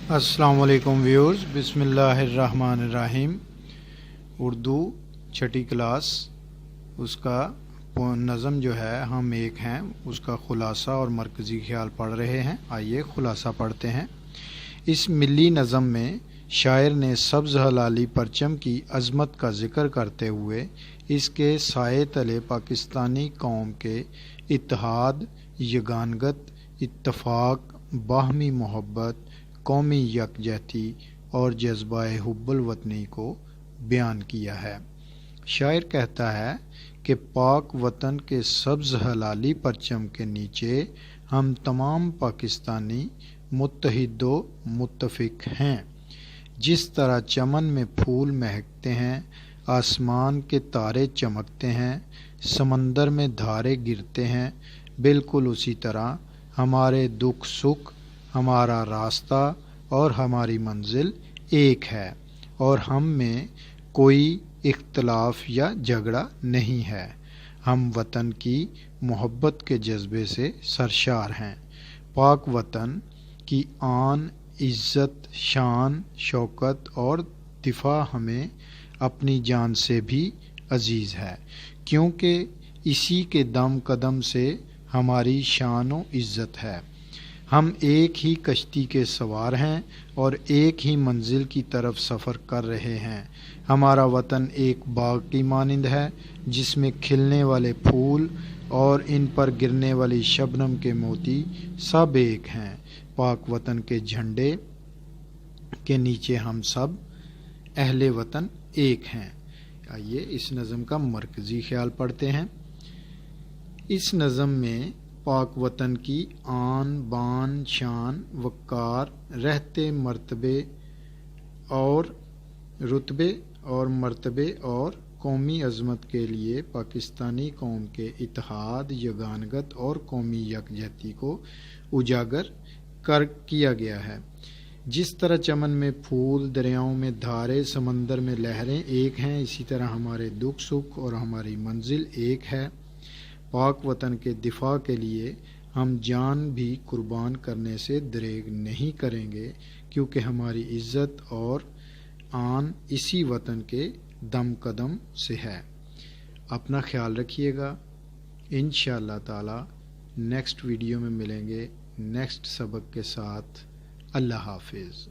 अस्सलाम वालेकुम व्यूअर्स, बिस्मिल्लाहिर्रहमानिर्रहीम। उर्दू छठी क्लास, उसका नज़म जो है हम एक हैं, उसका ख़ुलासा और मरकज़ी ख्याल पढ़ रहे हैं। आइए ख़ुलासा पढ़ते हैं। इस मिली नज़म में शायर ने सब्ज़ हलाली परचम की अज़मत का ज़िक्र करते हुए इसके साए तले पाकिस्तानी कौम के इत्तेहाद, यगानगत, इत्तफ़ाक़, बाहमी मोहब्बत, कौमी यकजहती और जज्बाए हुब्बुल वतनी को बयान किया है। शायर कहता है कि पाक वतन के सब्ज़ हलाली परचम के नीचे हम तमाम पाकिस्तानी मुत्तहिदो मुत्तफ़िक हैं। जिस तरह चमन में फूल महकते हैं, आसमान के तारे चमकते हैं, समंदर में धारे गिरते हैं, बिल्कुल उसी तरह हमारे दुख सुख, हमारा रास्ता और हमारी मंजिल एक है और हम में कोई इख्तलाफ या झगड़ा नहीं है। हम वतन की मोहब्बत के जज्बे से सरशार हैं। पाक वतन की आन, इज़्ज़त, शान, शौकत और दिफा हमें अपनी जान से भी अजीज़ है, क्योंकि इसी के दम कदम से हमारी शान व इज़्ज़त है। हम एक ही कश्ती के सवार हैं और एक ही मंजिल की तरफ सफ़र कर रहे हैं। हमारा वतन एक बाग की मानिंद है जिसमें खिलने वाले फूल और इन पर गिरने वाली शबनम के मोती सब एक हैं। पाक वतन के झंडे के नीचे हम सब अहले वतन एक हैं। आइए इस नज़म का मरकज़ी ख्याल पढ़ते हैं। इस नज़म में पाक वतन की आन, बान, शान, वक़ार, रहते मर्तबे और रुतबे और मर्तबे और कौमी अज़मत के लिए पाकिस्तानी कौम के इत्तेहाद, यगानगत और कौमी यकजहती को उजागर किया गया है। जिस तरह चमन में फूल, दरियाओं में धारे, समंदर में लहरें एक हैं, इसी तरह हमारे दुख सुख और हमारी मंजिल एक है। पाक वतन के दिफा के लिए हम जान भी कुर्बान करने से दरेग नहीं करेंगे, क्योंकि हमारी इज़्ज़त और आन इसी वतन के दम कदम से है। अपना ख्याल रखिएगा। इंशाअल्लाह ताला नेक्स्ट वीडियो में मिलेंगे नेक्स्ट सबक के साथ। अल्लाह हाफिज़।